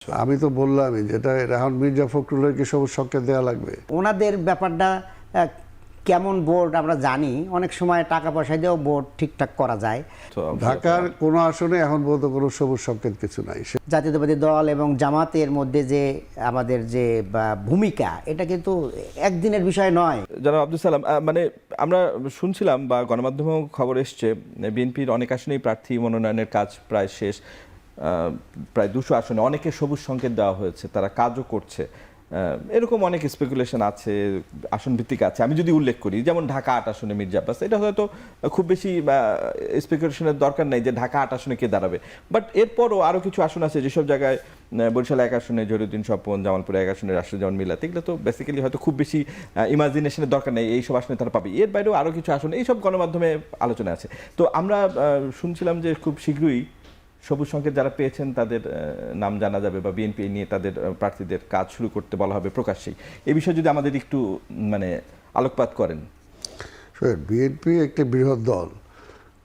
আমি তো বললামই যেটা এখন মির্জা ফখরুলের কি সবুজ সংকেত দেওয়া লাগবে? ওনাদের ব্যাপারটা কেমন বোর্ড আমরা জানি, অনেক সময় টাকা পয়সা দিয়েও বোর্ড ঠিকঠাক করা যায়। ঢাকার কোনো আসনে এখন পর্যন্ত কোনো সবুজ সংকেত কিছু নাই। জাতীয়তাবাদী দল এবং জামাতের মধ্যে যে আমাদের যে ভূমিকা, এটা কিন্তু একদিনের বিষয় নয়। জনাব আব্দুল সালাম, মানে আমরা শুনছিলাম বা গণমাধ্যমেও খবর এসছে বিএনপির অনেক আসনেই প্রার্থী মনোনয়নের কাজ প্রায় শেষ। প্রায় 200 আসনে অনেকে সবুজ সংকেত দেওয়া হয়েছে, তারা কাজও করছে। এরকম অনেক স্পেকুলেশন আছে, আসন ভিত্তিক আছে। আমি যদি উল্লেখ করি, যেমন ঢাকা 8 আসনে মির্জা আব্বাস, এটা হয়তো খুব বেশি স্পেকুলেশনের দরকার নেই যে ঢাকা 8 আসনে কে দাঁড়াবে। বাট এরপরও আরও কিছু আসন আছে যেসব জায়গায় বরিশাল 1 আসনে জহিরুদ্দিন স্বপন, জামালপুর 1 আসনে রাশেদুজ্জামান মিলাত, এগুলো তো বেসিক্যালি হয়তো খুব বেশি ইমাজিনেশনের দরকার নেই, এইসব আসনে তারা পাবে। এর বাইরেও আরও কিছু আসন এইসব গণমাধ্যমে আলোচনা আছে। তো আমরা শুনছিলাম যে খুব শীঘ্রই সবুজ সংকেত যারা পেয়েছেন তাদের নাম জানা যাবে বা বিএনপি নিয়ে তাদের প্রার্থীদের কাজ শুরু করতে বলা হবে প্রকাশ্যেই। এই বিষয়ে যদি আমাদের একটু মানে আলোকপাত করেন। বিএনপি একটি বৃহৎ দল,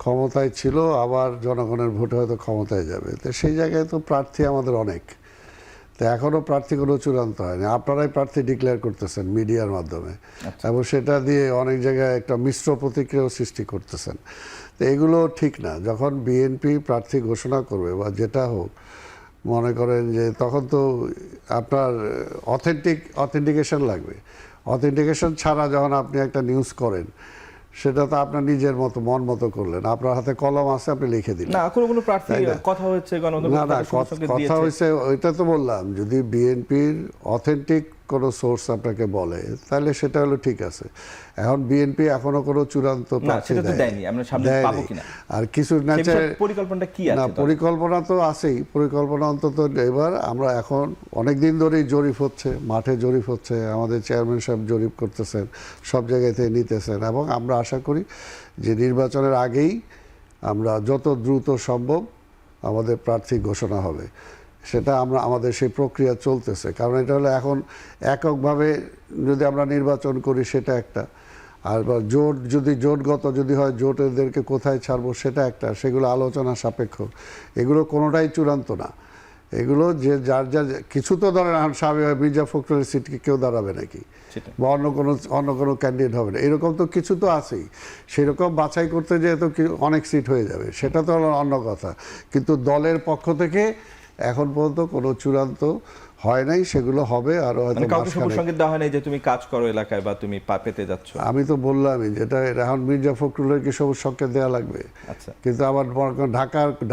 ক্ষমতায় ছিল, আবার জনগণের ভোটে হয়তো ক্ষমতায় যাবে। তো সেই জায়গায় তো প্রার্থী আমাদের অনেক, তো এখনও প্রার্থী কোনো চূড়ান্ত হয়নি। আপনারাই প্রার্থী ডিক্লেয়ার করতেছেন মিডিয়ার মাধ্যমে, এবং সেটা দিয়ে অনেক জায়গায় একটা মিশ্র প্রতিক্রিয়াও সৃষ্টি করতেছেন। তো এগুলো ঠিক না। যখন বিএনপি প্রার্থী ঘোষণা করবে বা যেটা হোক, মনে করেন যে তখন তো আপনার অথেন্টিকেশন লাগবে। অথেন্টিকেশন ছাড়া যখন আপনি একটা নিউজ করেন, সেটা তো আপনার নিজের মতো মন মতো করলেন, আপনার হাতে কলম আছে, আপনি লিখে দিলেন। না, কোনো প্রার্থী কথা হয়েছে কথা হয়েছে, ওইটা তো বললাম। যদি বিএনপির অথেন্টিক কোনো সোর্স আপনাকে বলে, তাহলে সেটা হলো ঠিক আছে। এখন বিএনপি এখনো কোনো চূড়ান্ত দেয়নি। আর কিছু পরিকল্পনাটা কি আছে? না, পরিকল্পনা তো আছেই। পরিকল্পনা অন্তত এবার আমরা এখন অনেক দিন ধরেই জরিপ হচ্ছে, মাঠে জরিপ হচ্ছে, আমাদের চেয়ারম্যান সাহেব জরিপ করতেছেন, সব জায়গায় থেকে নিতেছেন, এবং আমরা আশা করি যে নির্বাচনের আগেই আমরা যত দ্রুত সম্ভব আমাদের প্রার্থী ঘোষণা হবে। সেটা আমাদের সেই প্রক্রিয়া চলতেছে। কারণ এটা হলো এখন এককভাবে যদি আমরা নির্বাচন করি সেটা একটা, আর জোট যদি জোটগত যদি হয়, জোটেরদেরকে কোথায় ছাড়বো সেটা একটা, সেগুলো আলোচনা সাপেক্ষ। এগুলো কোনোটাই চূড়ান্ত না। এগুলো যে যার কিছু তো ধরেন স্বাভাবিক, মির্জা ফখরুলের সিটকে কেউ দাঁড়াবে নাকি, বা অন্য কোনো ক্যান্ডিডেট হবে না, এরকম তো কিছু তো আছেই। সেরকম বাছাই করতে যেয়ে তো অনেক সিট হয়ে যাবে, সেটা তো হলো অন্য কথা। কিন্তু দলের পক্ষ থেকে এখন পর্যন্ত কোনো চূড়ান্ত হয় নাই, সেগুলো হবে। আর সংকেত দেওয়া হয় নাই যে তুমি কাজ করো এলাকায় বা তুমি পেতে যাচ্ছ। আমি তো বললামই যেটা এখন মির্জা ফখরুলের কি সবুজ সংকেত দেওয়া লাগবে? আচ্ছা, কিন্তু আবার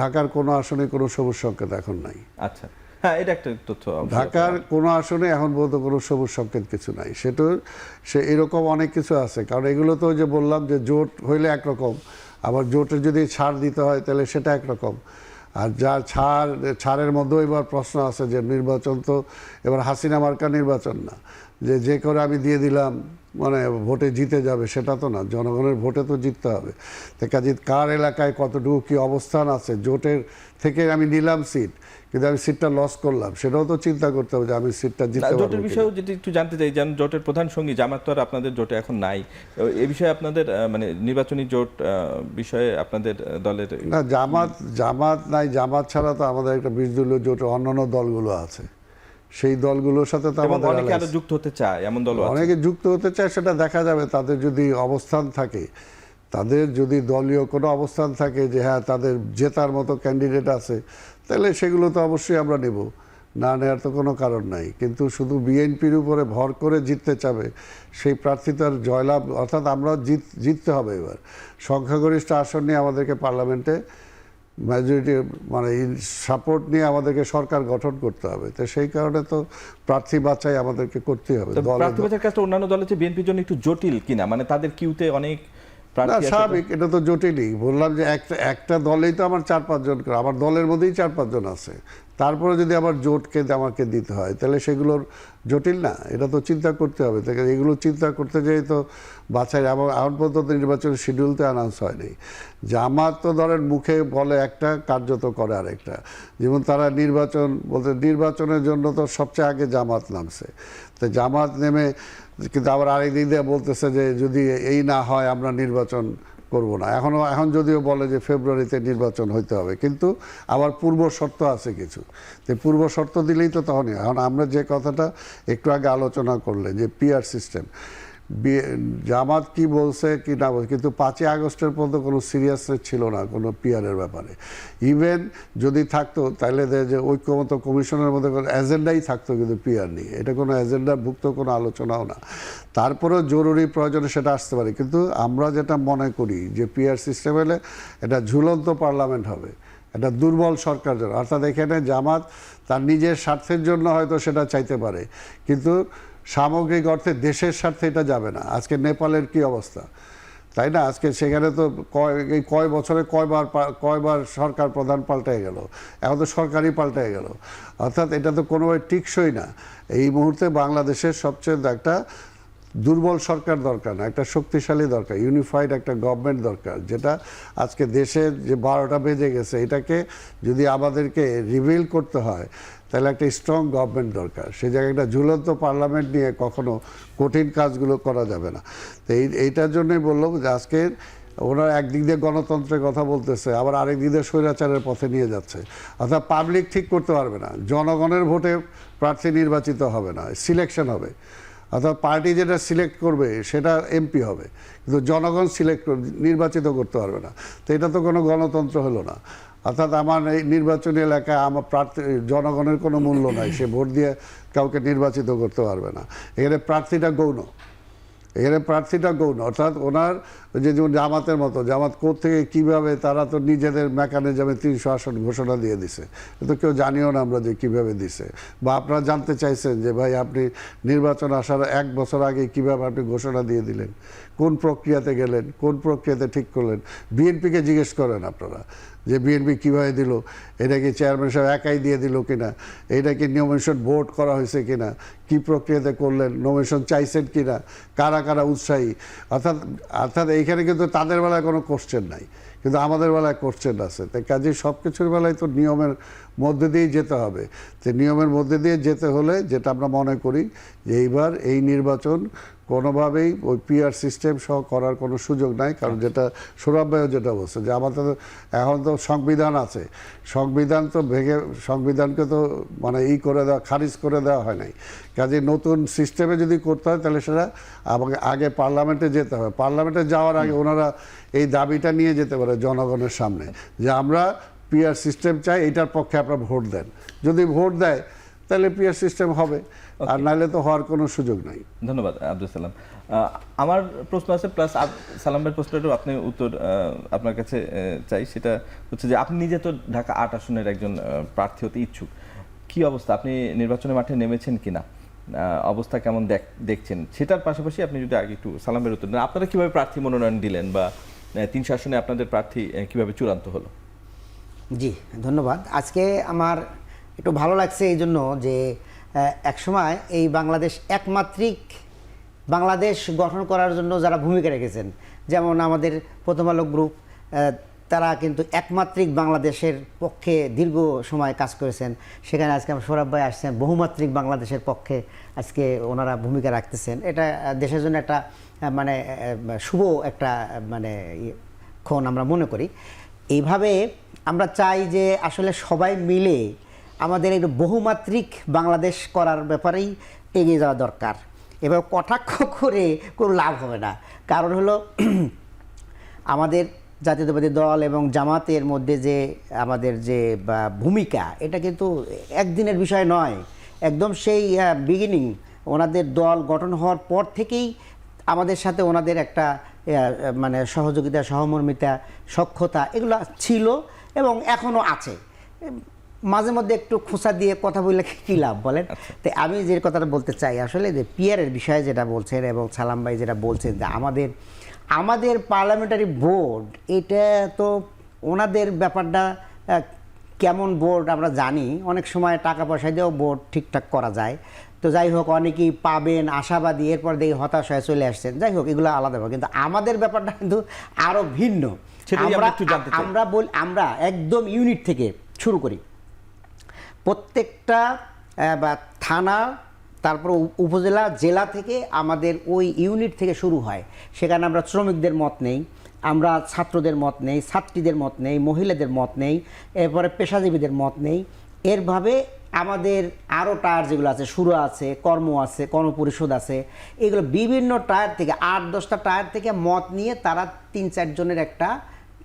ঢাকার কোনো আসনে কোনো সবুজ সংকেত এখন নাই। আচ্ছা, হ্যাঁ, এটা একটা তথ্য। ঢাকার কোনো আসনে এখন পর্যন্ত কোনো সবুজ সংকেত কিছু নাই। সে এরকম অনেক কিছু আছে। কারণ এগুলো তো যে বললাম যে জোট হইলে একরকম, আবার জোটের যদি ছাড় দিতে হয় তাহলে সেটা একরকম। আর যার ছাড়ের মধ্যেও এবার প্রশ্ন আছে যে নির্বাচন তো এবার হাসিনা মার্কা নির্বাচন না, যে করে আমি দিয়ে দিলাম মানে ভোটে জিতে যাবে, সেটা তো না। জনগণের ভোটে তো জিততে হবে। তো কাজে কার এলাকায় কতটুকু কী অবস্থান আছে, জোটের থেকে আমি নিলাম সিট, কিন্তু আমি সিটটা লস করলাম, সেটাও তো চিন্তা করতে হবে যে আমি সিটটা জিততে পারবো। জোটের বিষয়েও যদি একটু জানতে চাই, যেন জোটের প্রধান সঙ্গী জামাত তো আর আপনাদের জোটে এখন নাই, এই বিষয়ে আপনাদের মানে নির্বাচনী জোট বিষয়ে আপনাদের দলের না, জামাত নাই। জামাত ছাড়া তো আমাদের একটা 20 দলীয় জোটের অন্যান্য দলগুলো আছে, সেই দলগুলোর সাথে তো আমাদের অনেকে আরো যুক্ত হতে চায়, এমন দল আছে। অনেকে যুক্ত হতে চায়, সেটা দেখা যাবে। তাদের যদি অবস্থান থাকে, তাদের যদি দলীয় কোনো অবস্থান থাকে যে হ্যাঁ তাদের জেতার মতো ক্যান্ডিডেট আছে, তাহলে সেগুলো তো অবশ্যই আমরা নেব, না নেওয়ার তো কোনো কারণ নাই। কিন্তু শুধু বিএনপির উপরে ভর করে জিততে চাবে, সেই প্রার্থী তার জয়লাভ, অর্থাৎ আমরা জিততে হবে। এবার সংখ্যাগরিষ্ঠ আসন নিয়ে আমাদেরকে পার্লামেন্টে মেজরিটি মানে সাপোর্ট নিয়ে আমাদেরকে সরকার গঠন করতে হবে। তো সেই কারণে তো প্রার্থী বাছাই আমাদেরকে করতে হবে। প্রার্থী বাছাইয়ের কাজটা অন্যান্য দলের চেয়ে বিএনপির জন্য একটু জটিল কিনা, মানে তাদের কিউতে অনেক না, স্বাভাবিক, এটা তো জটিলই। বললাম যে একটা দলেই তো আমার 4-5 জন করে, আমার দলের মধ্যেই 4-5 জন আছে, তারপরে যদি আবার জোটকে আমাকে দিতে হয়, তাহলে সেগুলোর জটিল না? এটা তো চিন্তা করতে হবে। এগুলো চিন্তা করতে যেয়ে তো বাছাই, এখন পর্যন্ত নির্বাচনের শিডিউল তো অ্যানাউন্স হয়নি। জামাত তো ধরেন মুখে বলে একটা, কার্যত করে আরেকটা। যেমন তারা নির্বাচনের জন্য তো সবচেয়ে আগে জামাত নামছে। তো জামাত নেমে কিন্তু আবার আরেক দিক দিয়ে বলতেছে যে যদি এই না হয় আমরা নির্বাচন করব না। এখন যদিও বলে যে ফেব্রুয়ারিতে নির্বাচন হইতে হবে, কিন্তু আবার পূর্ব শর্ত আছে কিছু। তো পূর্ব শর্ত দিলেই তো তখনই। এখন আমরা যে কথাটা একটু আগে আলোচনা করলে যে পিআর সিস্টেম, জামাত কি বলছে কি না বলছে, কিন্তু 5ই আগস্টের পর্যন্ত কোনো সিরিয়াসনেস ছিল না কোনো পিআরের ব্যাপারে। ইভেন যদি থাকতো তাহলে যে ঐক্যমত্য কমিশনের মধ্যে কোনো এজেন্ডাই থাকতো, কিন্তু পিআর নিয়ে এটা কোনো এজেন্ডাভুক্ত কোনো আলোচনাও না। তারপরেও জরুরি প্রয়োজনে সেটা আসতে পারে, কিন্তু আমরা যেটা মনে করি যে পিআর সিস্টেম হলে এটা ঝুলন্ত পার্লামেন্ট হবে, এটা দুর্বল সরকার জন্য। অর্থাৎ এখানে জামাত তার নিজের স্বার্থের জন্য হয়তো সেটা চাইতে পারে, কিন্তু সামগ্রিক অর্থে দেশের স্বার্থে এটা যাবে না। আজকে নেপালের কি অবস্থা, তাই না? আজকে সেখানে তো এই কয় বছরে কয়বার সরকার প্রধান পাল্টে গেল, এখন তো সরকারই পাল্টে গেল। অর্থাৎ এটা তো কোনোভাবে টিকসই না। এই মুহূর্তে বাংলাদেশের সবচেয়ে একটা দুর্বল সরকার দরকার না, একটা শক্তিশালী দরকার, ইউনিফাইড একটা গভর্নমেন্ট দরকার, যেটা আজকে দেশে যে 12টা বেজে গেছে এটাকে যদি আমাদেরকে রিভিল করতে হয় তাহলে একটা স্ট্রং গভর্নমেন্ট দরকার। সেই জায়গায় একটা ঝুলন্ত পার্লামেন্ট নিয়ে কখনো কঠিন কাজগুলো করা যাবে না। তো এইটার জন্যই বললাম যে আজকে ওনারা একদিক দিয়ে গণতন্ত্রের কথা বলতেছে, আবার আরেক দিক দিয়ে স্বৈরাচারের পথে নিয়ে যাচ্ছে। অর্থাৎ পাবলিক ঠিক করতে পারবে না, জনগণের ভোটে প্রার্থী নির্বাচিত হবে না, সিলেকশন হবে। অর্থাৎ পার্টি যেটা সিলেক্ট করবে সেটা এমপি হবে, কিন্তু জনগণ নির্বাচিত করতে পারবে না। তো এটা তো কোনো গণতন্ত্র হলো না। অর্থাৎ আমার এই নির্বাচনী এলাকায় আমার প্রার্থী জনগণের কোনো মূল্য নাই, সে ভোট দিয়ে কাউকে নির্বাচিত করতে পারবে না। এখানে প্রার্থীটা গৌণ। অর্থাৎ ওনার যেমন জামাতের মতো, জামাত কোত্থেকে কীভাবে তারা তো নিজেদের মেকানিজমে 300 আসন ঘোষণা দিয়ে দিছে, তো কেউ জানিও না আমরা যে কীভাবে দিছে। বা আপনারা জানতে চাইছেন যে ভাই আপনি নির্বাচন আসার 1 বছর আগে কীভাবে আপনি ঘোষণা দিয়ে দিলেন, কোন প্রক্রিয়াতে গেলেন, কোন প্রক্রিয়াতে ঠিক করলেন। বিএনপিকে জিজ্ঞেস করেন আপনারা যে বিএনপি কীভাবে দিল, এটা কি চেয়ারম্যান সাহেব একাই দিয়ে দিল কিনা, এটা কি নমিনেশন ভোট করা হয়েছে কিনা, কি প্রক্রিয়াতে করলেন, নমিনেশন চাইছেন কিনা, কারা কারা উৎসাহী। অর্থাৎ এইখানে কিন্তু তাদের বেলায় কোনো কোশ্চেন নাই, কিন্তু আমাদের বেলায় কোশ্চেন আছে। তাই কাজেই সব কিছুর বেলায় তো নিয়মের মধ্যে দিয়েই যেতে হবে। তো নিয়মের মধ্যে দিয়ে যেতে হলে যেটা আমরা মনে করি যে এইবার এই নির্বাচন কোনোভাবেই ওই পিআর সিস্টেম সহ করার কোনো সুযোগ নাই। কারণ যেটা সৌরভ ভাইও যেটা বলছে যে আমাদের এখন তো সংবিধান আছে, সংবিধান তো ভেঙে সংবিধানকে তো মানে খারিজ করে দেওয়া হয় নাই। কাজে নতুন সিস্টেমে যদি করতে হয় তাহলে সেটা আমাকে আগে পার্লামেন্টে যেতে হবে। পার্লামেন্টে যাওয়ার আগে ওনারা এই দাবিটা নিয়ে যেতে পারে জনগণের সামনে যে আমরা পিআর সিস্টেম চাই, এইটার পক্ষে আপনারা ভোট দেন। যদি ভোট দেয় তাহলে পিআর সিস্টেম হবে, আর নাহলে তো হওয়ার কোনো সুযোগ নাই। ধন্যবাদ আব্দুল সালাম। আমার প্রশ্ন আছে, প্লাস সালামের প্রশ্নটাও আপনি উত্তর আপনার কাছে চাই। সেটা হচ্ছে যে আপনি নিজে তো ঢাকা 8 আসনের একজন প্রার্থী হতে ইচ্ছুক। কি অবস্থা, আপনি নির্বাচনের মাঠে নেমেছেন কিনা, অবস্থা কেমন দেখছেন, সেটার পাশাপাশি আপনি যদি আগে একটু সালামের উত্তর দেন, আপনারা কিভাবে প্রার্থী মনোনয়ন দিলেন বা 300 আসনে আপনাদের প্রার্থী কিভাবে চূড়ান্ত হলো? জি ধন্যবাদ। আজকে আমার একটু ভালো লাগছে এই জন্য যে একসময় এই বাংলাদেশ একমাত্রিক বাংলাদেশ গঠন করার জন্য যারা ভূমিকা রেখেছেন, যেমন আমাদের প্রথম আলো গ্রুপ, তারা কিন্তু একমাত্রিক বাংলাদেশের পক্ষে দীর্ঘ সময় কাজ করেছেন। সেখানে আজকে আমার সৌরভ ভাই আসছেন, বহুমাত্রিক বাংলাদেশের পক্ষে আজকে ওনারা ভূমিকা রাখতেছেন। এটা দেশের জন্য একটা মানে শুভ একটা মানে ক্ষণ আমরা মনে করি। এইভাবে আমরা চাই যে আসলে সবাই মিলে আমাদের এই বহুমাত্রিক বাংলাদেশ করার ব্যাপারেই এগিয়ে যাওয়া দরকার। এবার কটাক্ষ করে কোনো লাভ হবে না। কারণ হলো আমাদের জাতীয়তাবাদী দল এবং জামাতের মধ্যে যে আমাদের যে ভূমিকা, এটা কিন্তু একদিনের বিষয় নয়। একদম সেই বিগিনিং ওনাদের দল গঠন হওয়ার পর থেকেই আমাদের সাথে ওনাদের একটা মানে সহযোগিতা, সহমর্মিতা, সখ্যতা এগুলো ছিল এবং এখনও আছে। মাঝে মধ্যে একটু খোঁচা দিয়ে কথা বললে কী লাভ বলেন? তাই আমি যে কথাটা বলতে চাই আসলে যে পিআরের বিষয়ে যেটা বলছেন এবং সালাম ভাই যেটা বলছেন যে আমাদের পার্লামেন্টারি বোর্ড, এটা তো ওনাদের ব্যাপারটা কেমন বোর্ড আমরা জানি। অনেক সময় টাকা পয়সা দিয়েও বোর্ড ঠিকঠাক করা যায়। তো যাই হোক, অনেকেই পাবেন আশাবাদী, এরপর দেখি হতাশ হয়ে চলে আসছেন। যাই হোক, এগুলো আলাদা ব্যাপার। কিন্তু আমাদের ব্যাপারটা কিন্তু আরও ভিন্ন। আমরা একদম ইউনিট থেকে শুরু করি। প্রত্যেকটা বা থানা, তারপর উপজেলা, জেলা থেকে আমাদের ওই ইউনিট থেকে শুরু হয়। সেখানে আমরা শ্রমিকদের মত নেই, আমরা ছাত্রদের মত নেই, ছাত্রীদের মত নেই, মহিলাদের মত নেই, এরপরে পেশাজীবীদের মত নেই। এরভাবে আমাদের আরও টায়ার যেগুলো আছে, সুরা আছে, কর্ম আছে, কর্মপরিষদ আছে, এগুলো বিভিন্ন টায়ার থেকে 8-10টা টায়ার থেকে মত নিয়ে তারা 3-4 জনের একটা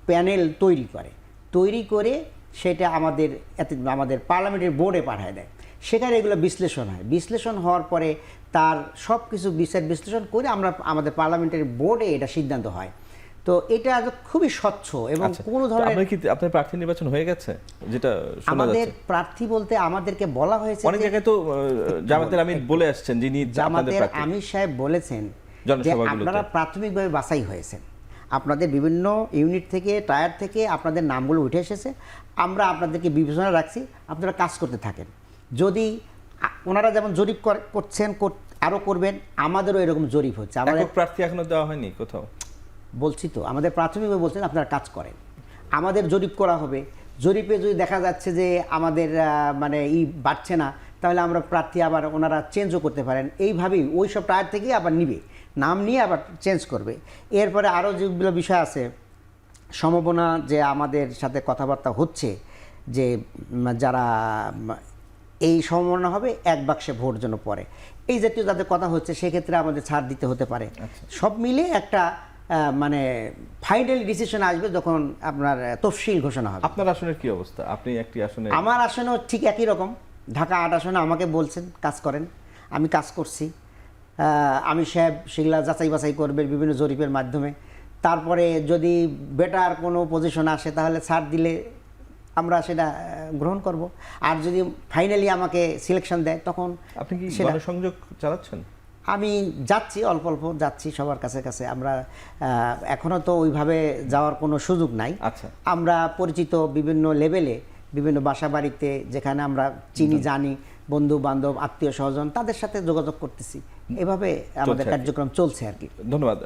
প্যানেল তৈরি করে সেটা আমাদের পার্লামেন্টের বোর্ডে পাঠায় দেয়। সেখানে এগুলো বিশ্লেষণ হয়, বিশ্লেষণ হওয়ার পরে তার সব কিছু বিশ্লেষণ করে আমাদের পার্লামেন্টের বোর্ডে এটা সিদ্ধান্ত হয়। তো এটা খুবই স্বচ্ছ এবং আচ্ছা, কোনো তো ধরনের আপনার প্রার্থী নির্বাচন হয়ে গেছে, যেটা শোনা আমাদের যাচ্ছে? প্রার্থী বলতে আমাদেরকে বলা হয়েছে অনেক যে- জায়গায় তো জামাতের আমির বলে আসছেন যিনি আপনাদের জামাতের প্রার্থী। আমির সাহেব বলেছেন যে জনসভাগুলোতে। আপনারা প্রাথমিকভাবে বাছাই হয়েছেন, আপনাদের বিভিন্ন ইউনিট থেকে, টায়ার থেকে আপনাদের নামগুলো উঠে এসেছে, আমরা আপনাদেরকে বিবেচনা রাখছি, আপনারা কাজ করতে থাকেন। যদি ওনারা যেমন জরিপ করছেন, আরও করবেন, আমাদেরও এরকম জরিপ হচ্ছে। আমাদের একক প্রার্থী এখনো দেওয়া হয়নি কোথাও? বলছি তো, আমাদের প্রাথমিকভাবে বলছেন আপনারা কাজ করেন, আমাদের জরিপ করা হবে। জরিপে যদি দেখা যাচ্ছে যে আমাদের মানে বাড়ছে না, তাহলে আমরা প্রার্থী আবার ওনারা চেঞ্জও করতে পারেন। এইভাবেই ওই সব টায়ার থেকেই আবার নিবে, নাম নিয়ে আবার চেঞ্জ করবে। এরপরে আরও যেগুলো বিষয় আছে, সম্ভাবনা যে আমাদের সাথে কথাবার্তা হচ্ছে যে যারা এই সম্ভাবনা হবে এক বাক্সে ভোট যেন পড়ে, এই জাতীয় যাদের কথা হচ্ছে, সেক্ষেত্রে আমাদের ছাড় দিতে হতে পারে। সব মিলে একটা মানে ফাইনাল ডিসিশন আসবে যখন আপনার তফসিল ঘোষণা হবে। আপনার আসনের কি অবস্থা? আপনি একটি আসনে, আমার আসনেও ঠিক একই রকম, ঢাকা 8 আসনে আমাকে বলছেন কাজ করেন, আমি কাজ করছি। আমি সাহেব সেগুলা যাচাই বাছাই করবে বিভিন্ন জরিপের মাধ্যমে। তারপরে যদি বেটার কোনো পজিশন আসে তাহলে ছাড় দিলে আমরা সেটা গ্রহণ করব। আর যদি ফাইনালি আমাকে সিলেকশন দেয় তখন আপনি কি সেটা গণসংযোগ চালাচ্ছেন? আমি যাচ্ছি, অল্প অল্প যাচ্ছি সবার কাছে কাছে। আমরা এখনও তো ওইভাবে যাওয়ার কোনো সুযোগ নাই। আচ্ছা। আমরা পরিচিত বিভিন্ন লেভেলে, বিভিন্ন বাসা বাড়িতে যেখানে আমরা চিনি জানি, বন্ধু বান্ধব, আত্মীয় স্বজন, তাদের সাথে যোগাযোগ করতেছি। এভাবে আমাদের চলছে আর কি। কার্যক্রম চলছে আর কি। ধন্যবাদ।